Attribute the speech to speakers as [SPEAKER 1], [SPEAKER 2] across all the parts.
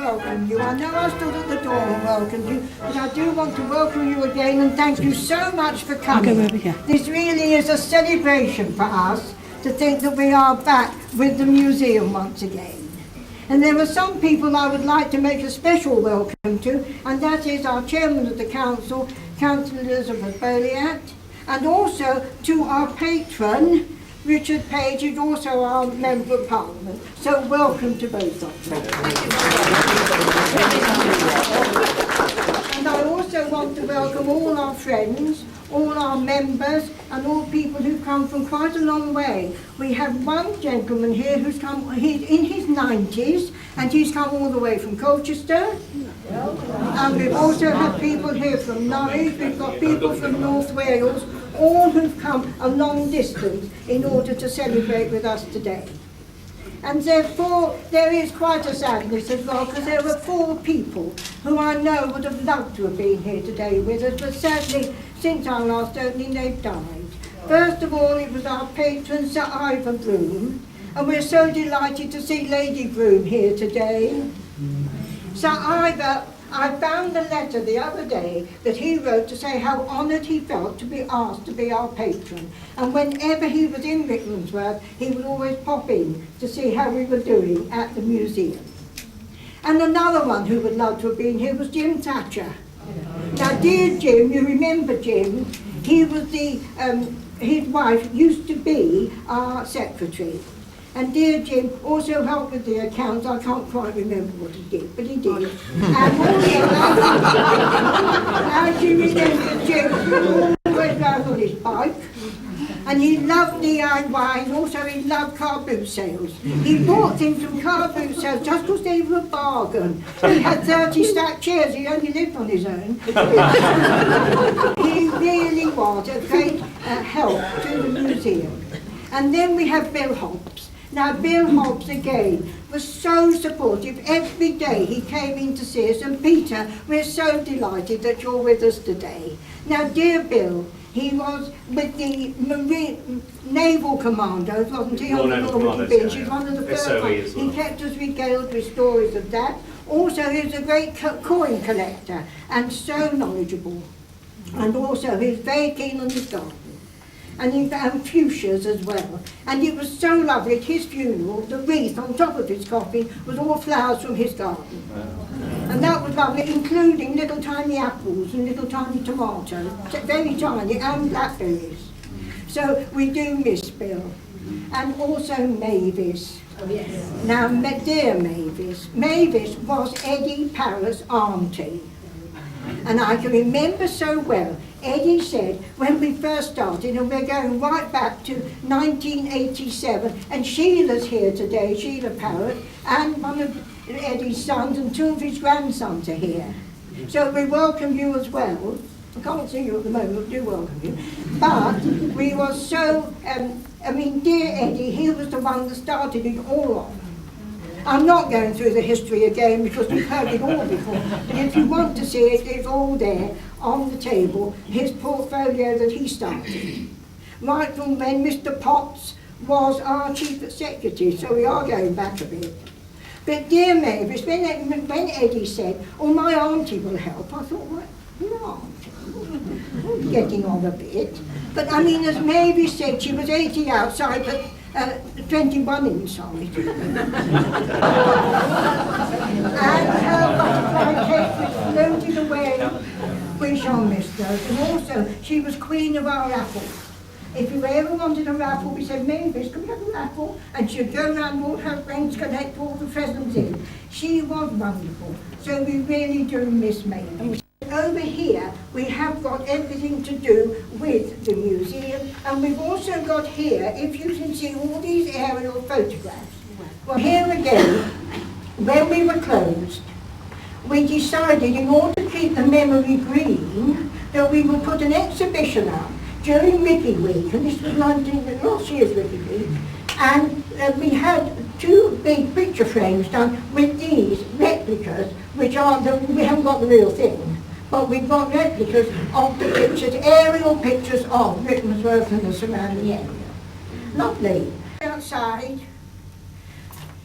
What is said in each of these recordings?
[SPEAKER 1] welcome you. I know I stood at the door and welcomed you, but I do want to welcome you again and thank you so much for coming. This really is a celebration for us to think that we are back with the museum once again. And there are some people I would like to make a special welcome to, and that is our chairman of the council, Councillor Elizabeth Boliat, and also to our patron, Richard Page, is also our Member of Parliament. So welcome to both of them. And I also want to welcome all our friends, all our members, and all people who've come from quite a long way. We have one gentleman here who's come, he's in his 90s, and he's come all the way from Colchester. And we've also had people here from Norwich, we've got people from North Wales, all who've come a long distance in order to celebrate with us today. And therefore there is quite a sadness as well, because there were 4 people who I know would have loved to have been here today with us, but sadly since our last opening they've died. First of all, it was our patron Sir Ivor Broom, and we're so delighted to see Lady Broom here today. Sir Ivor, I found a letter the other day that he wrote to say how honoured he felt to be asked to be our patron. And whenever he was in Rickmansworth, he would always pop in to see how we were doing at the museum. And another one who would love to have been here was Jim Thatcher. Now, dear Jim, you remember Jim, he was his wife used to be our secretary. And dear Jim also helped with the accounts. I can't quite remember what he did, but he did. And also, as you remember, Jim always rode on his bike. And he loved DIY, and also he loved car boot sales. He bought things from car boot sales just because they were a bargain. He had 30 stacked chairs, he only lived on his own. He really was a great help to the museum. And then we have Bill Hobbs. Now, Bill Hobbs, again, was so supportive. Every day he came in to see us. And Peter, we're so delighted that you're with us today. Now, dear Bill, he was with the Naval Commandos, wasn't he, on the Normandy Beach? He's one of the first ones. He kept us regaled with stories of that. Also, he was a great coin collector and so knowledgeable. And also, he was very keen on his garden. And he found fuchsias as well. And it was so lovely at his funeral, the wreath on top of his coffin was all flowers from his garden. And that was lovely, including little tiny apples and little tiny tomatoes, very tiny, and blackberries. So we do miss Bill. And also Mavis. Oh, yes. Now, dear Mavis, Mavis was Eddie Parrot's auntie. And I can remember so well, Eddie said when we first started, and we're going right back to 1987, and Sheila's here today, Sheila Parrott, and one of Eddie's sons and 2 of his grandsons are here. So we welcome you as well. I can't see you at the moment, but do welcome you. But we were so, I mean, dear Eddie, he was the one that started it all off. I'm not going through the history again because we've heard it all before, but if you want to see it, it's all there on the table, his portfolio that he started. Right from when Mr. Potts was our chief executive, so we are going back a bit. But dear Mavis, when Eddie said, oh, my auntie will help, I thought, well, your auntie? Getting on a bit. But I mean, as Mavis said, she was 80 outside, but 21 inside. And her butterfly cake was floated away. We shall miss those. And also, she was queen of our apples. If you ever wanted a raffle, we said, Mavis, can we have a raffle? And she'd go around all her friends, collect all the presents in. She was wonderful. So we really do miss Mavis. Over here, we have got everything to do with the museum, and we've also got here, if you can see all these aerial photographs. Well, here again, when we were closed, we decided in order to keep the memory green, that we would put an exhibition up during Ricky Week, and this was last year's Ricky Week, and we had 2 big picture frames done with these replicas, which are, we haven't got the real thing. But we've got replicas of the pictures, aerial pictures of Rickmansworth and the surrounding area. Lovely. Outside,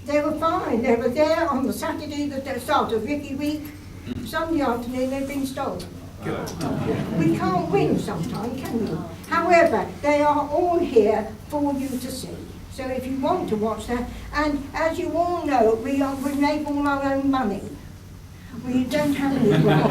[SPEAKER 1] They were fine. They were there on the Saturday, the start of Ricky Week. Sunday afternoon, they've been stolen. We can't win sometimes, can we? However, they are all here for you to see. So if you want to watch that, and as you all know, we make all our own money. We don't have any grant.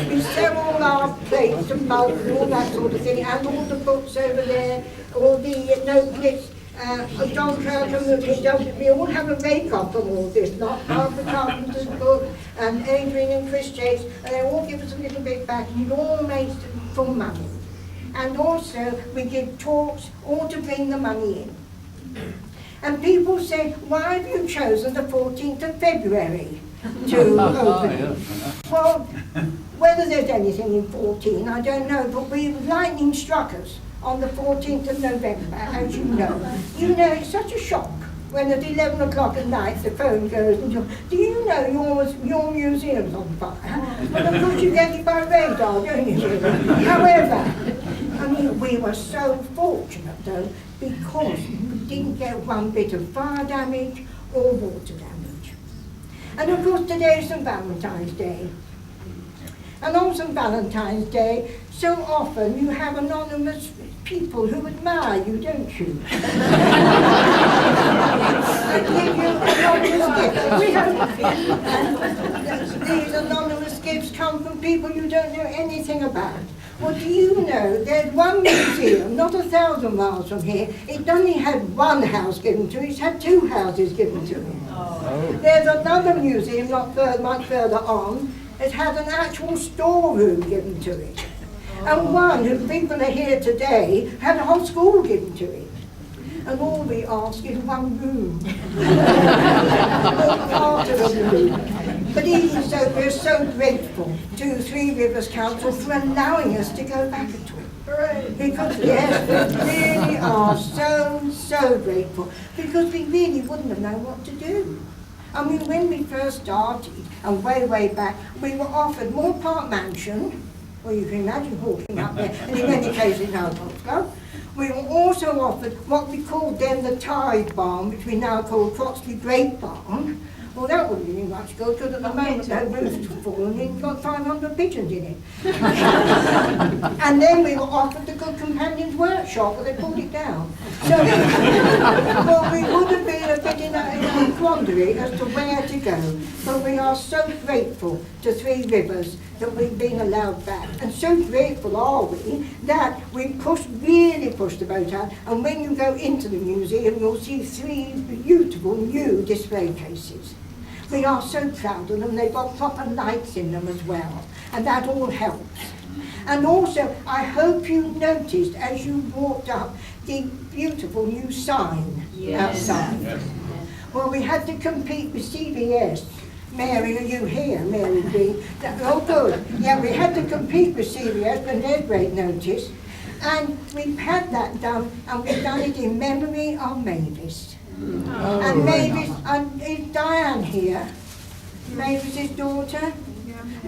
[SPEAKER 1] We sell all our plates and mugs and all that sort of thing, and all the books over there, all the notebooks. John Trout and we all have a rake-off from all this, not Barbara Carpenter's book, and Adrian and Chris Chase, and they all give us a little bit back, and it all makes for money. And also, we give talks, all to bring the money in. And people say, why have you chosen the 14th of February to open it? Well, whether there's anything in 14, I don't know, but lightning struck us on the 14th of November, as you know. You know, it's such a shock when at 11 o'clock at night the phone goes and do you know your museum's on fire? Well, of course you get it by radar, don't you? However, I mean, we were so fortunate though, because we didn't get one bit of fire damage or water damage. And of course today is St. Valentine's Day. And on St. Valentine's Day, so often you have anonymous people who admire you, don't you? And give you anonymous gifts. These anonymous gifts come from people you don't know anything about. Well, do you know, there's one museum, not 1,000 miles from here, it only had one house given to it, it's had 2 houses given to it. Oh. There's another museum not much further on, it had an actual storeroom given to it. And one, who people are here today, had a whole school given to it. And all we ask is one room. All part of a room. But even so, we're so grateful to Three Rivers Council for allowing us to go back into it. Because yes, we really are so grateful. Because we really wouldn't have known what to do. I mean, when we first started, and way back, we were offered Moor Park Mansion. Well, you can imagine walking up there, and in many cases, no go. We were also offered what we called then the Tide Barn, which we now call Croxley Great Barn. Well, that wouldn't be much good, because at the moment that roof's fallen, we've got 500 pigeons in it. And then we were offered the Good Companions Workshop, but they pulled it down. So, well, we would have been a bit in a quandary as to where to go. But we are so grateful to Three Rivers that we've been allowed back. And so grateful are we that we really pushed the boat out. And when you go into the museum, you'll see 3 beautiful new display cases. We are so proud of them. They've got proper lights in them as well. And that all helps. And also, I hope you noticed as you walked up the beautiful new sign outside. Yes. Well, we had to compete with CBS. Mary, are you here, Mary B? Oh, good. Yeah, we had to compete with CBS when there's great notice. And we've had that done, and we've done it in memory of Mavis. Oh, and Mavis, is Diane here? Mavis's daughter?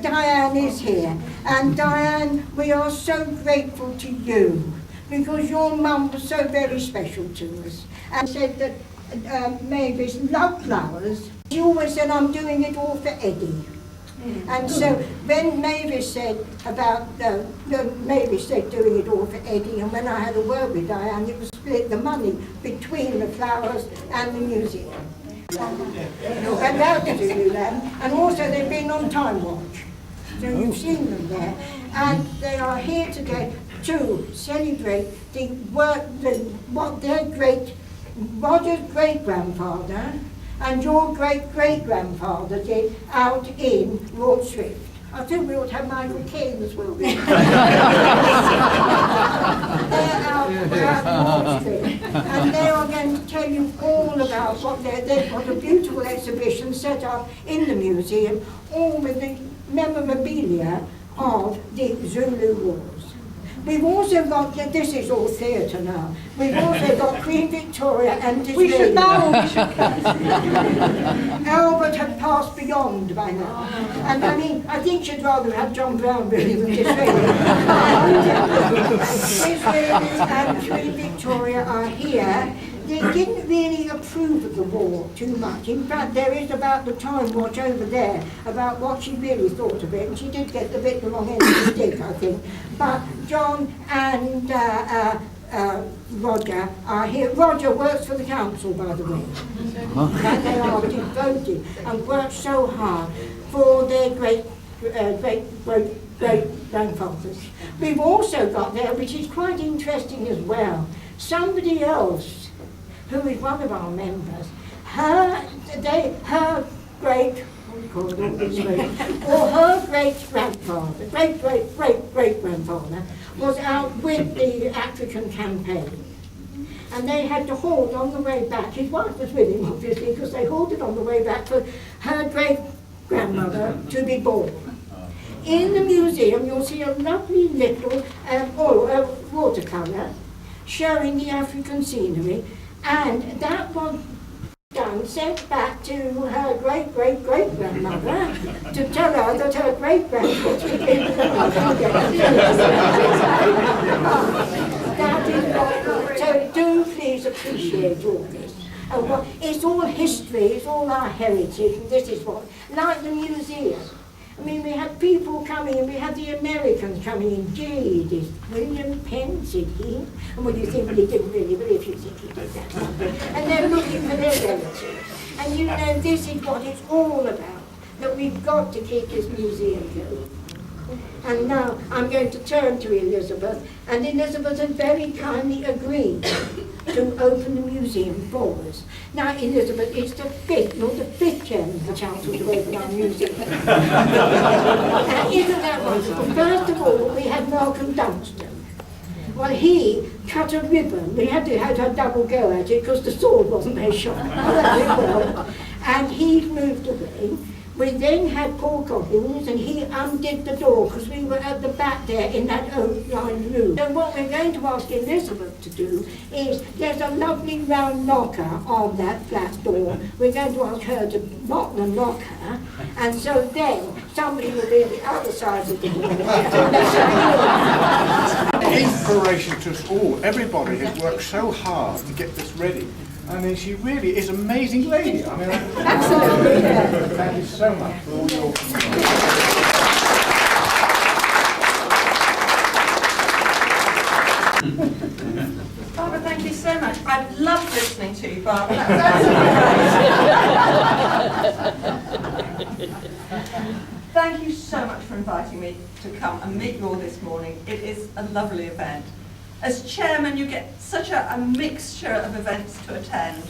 [SPEAKER 1] Diane is here. And Diane, we are so grateful to you, because your mum was so very special to us. And said that Mavis loved flowers. She always said, I'm doing it all for Eddie. And so when Mavis said Mavis said doing it all for Eddie, and when I had a word with Diane, it was split the money between the flowers and the museum. And now to do them, and also they've been on Time Watch. So you've seen them there. And they are here today to celebrate what their Roger's great-grandfather and your great-great-grandfather did out in Lord Swift. I think we ought to have Michael Caine as well. They're out in Lord Swift. And they are going to tell you all about what they've got a beautiful exhibition set up in the museum, all with the memorabilia of the Zulu Wars. We've also got, this is all theatre now, we've also got Queen Victoria and Disraeli. Albert had passed crossed beyond by now. And I mean, I think she'd rather have John Brown really than Disraeli. Disraeli and Queen Victoria are here. They didn't really approve of the war too much. In fact, there is about the Time Watch over there about what she really thought of it, and she did get the wrong end of the stick, I think. But John and Roger are here. Roger works for the council, by the way. And they are devoted and work so hard for their great grandfathers. We've also got there, which is quite interesting as well, somebody else who is one of our members. Her great grandfather, great grandfather, was out with the African campaign. And they had to halt on the way back. His wife was with him, obviously, because they halted on the way back for her great-grandmother to be born. In the museum, you'll see a lovely little watercolour showing the African scenery, and that was done, sent back to her great-great-great-grandmother to tell her that her great-grandfather had been that is what, so do please appreciate all this. And it's all history, it's all our heritage, and this is what, like the museum. I mean, we had people coming, and we had the Americans coming in. Gee, this William Penn, said he. And what do you think? Well, he didn't really, but if you think he did that. And they're looking for their relatives. And you know, this is what it's all about, that we've got to keep this museum going. And now I'm going to turn to Elizabeth, and Elizabeth has very kindly agreed to open the museum for us. Now, Elizabeth, it's the fifth chairman of the council to open our museum. Isn't that wonderful? First of all, we had Malcolm Dunstan. Well, he cut a ribbon. We had to have a double go at it because the sword wasn't very sharp. And he moved away. We then had Paul Coggins, and he undid the door because we were at the back there in that oak-lined room. So what we're going to ask Elizabeth to do is, there's a lovely round knocker on that flat door. We're going to ask her to knock the knocker, and so then somebody will be at the other side of the door.
[SPEAKER 2] Inspiration to us all. Everybody has worked so hard to get this ready. I mean, she really is an amazing lady. I mean, absolutely. Thank you so much for all your...
[SPEAKER 3] Barbara, thank you so much. I've loved listening to you, Barbara. Thank you so much for inviting me to come and meet you all this morning. It is a lovely event. As chairman, you get such a mixture of events to attend,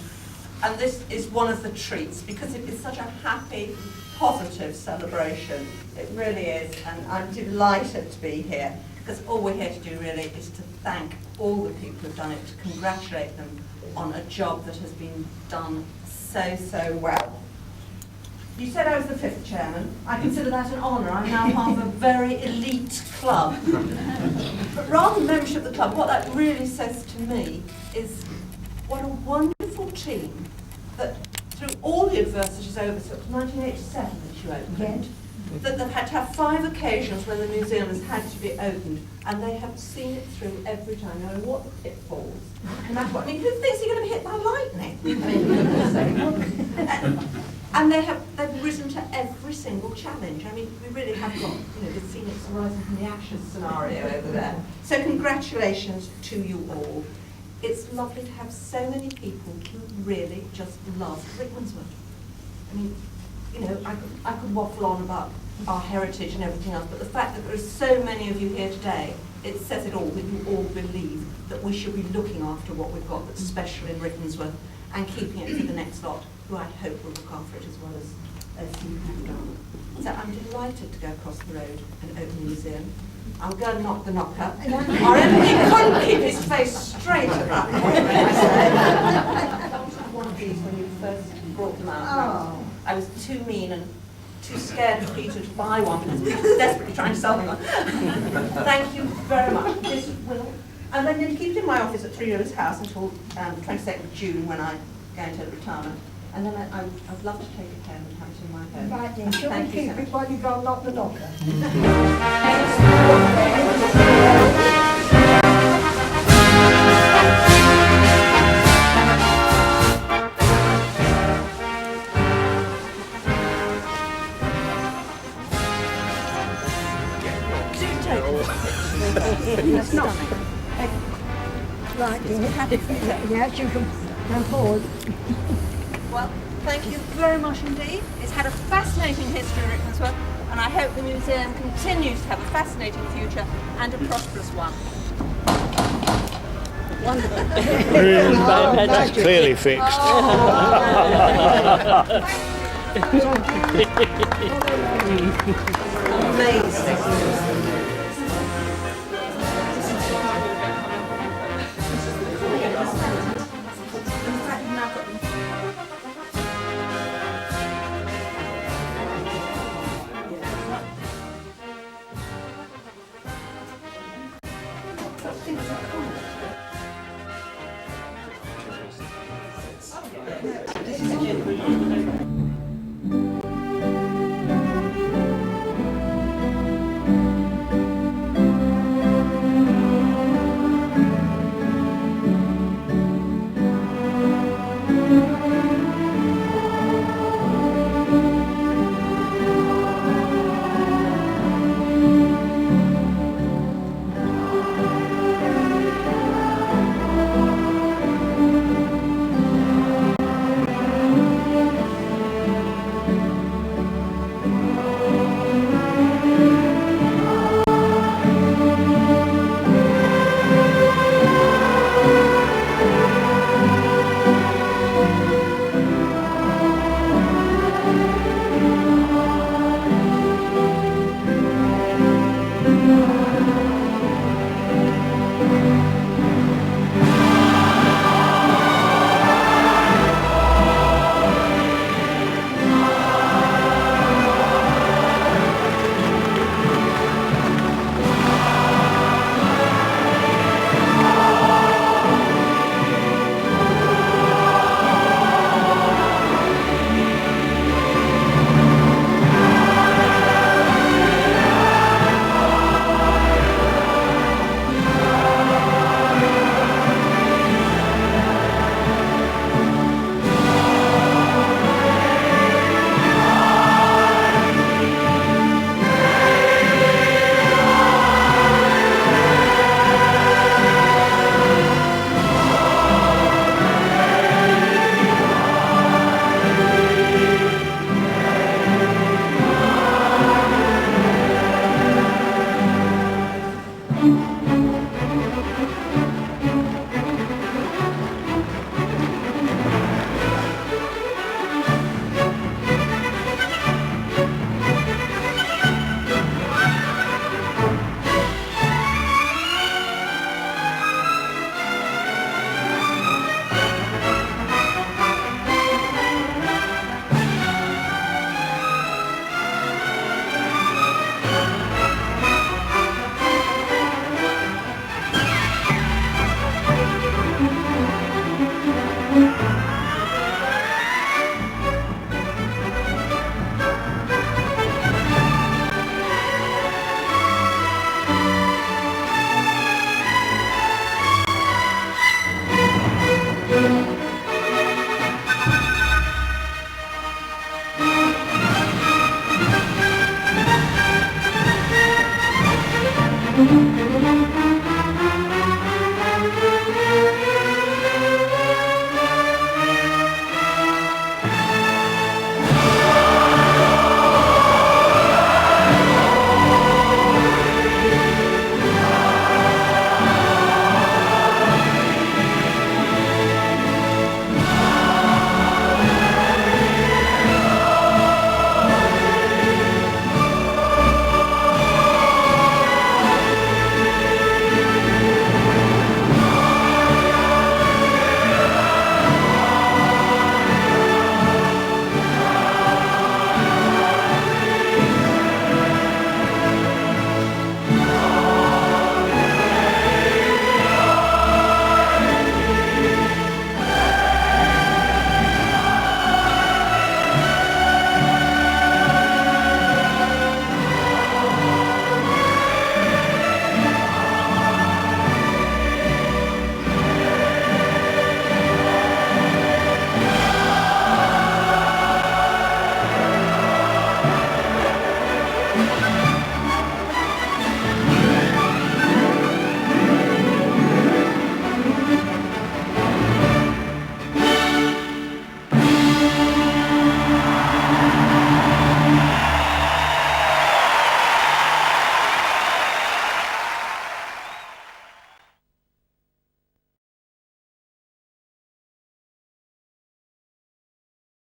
[SPEAKER 3] and this is one of the treats because it is such a happy, positive celebration. It really is, and I'm delighted to be here because all we're here to do really is to thank all the people who've done it, to congratulate them on a job that has been done so well. You said I was the fifth chairman. I consider that an honour. I'm now part of a very elite club. But rather than membership of the club, what that really says to me is what a wonderful team that through all the adversities over, so it was 1987 that you opened, that they've had to have 5 occasions when the museum has had to be opened, and they have seen it through every time, no matter what the pitfalls. And that's what, I mean, who thinks you're going to be hit by lightning? And they've risen to every single challenge. I mean, we really have got, the phoenix rising from the ashes scenario over there. So congratulations to you all. It's lovely to have so many people who really just love Rickmansworth. I mean, I could waffle on about our heritage and everything else, but the fact that there are so many of you here today, it says it all, that you all believe that we should be looking after what we've got that's special in Rickmansworth and keeping it for the next lot, who I hope will look after it as well as you have done. So I'm delighted to go across the road and open the museum. I'm going to knock the knocker. Our MP couldn't keep his face straight at that point. I wanted one of these when you first brought them out. Oh. I was too mean and too scared of Peter to buy one because Peter was desperately trying to sell me one. Thank you very much. This will. And I'm going to keep it in my office at 3 Rivers House until the 22nd of June when I go into retirement. And then I'd love to take it home and have it in my home.
[SPEAKER 1] Right then, shall we
[SPEAKER 3] Thank you
[SPEAKER 1] keep
[SPEAKER 3] so much.
[SPEAKER 1] it while you go and lock the locker? It's not. Right, yes, you can go forward.
[SPEAKER 3] Well, thank you very much indeed. It's had a fascinating history, Rickmansworth, and I hope the museum continues to have a fascinating future and a prosperous one.
[SPEAKER 4] That's clearly fixed.
[SPEAKER 3] Amazing.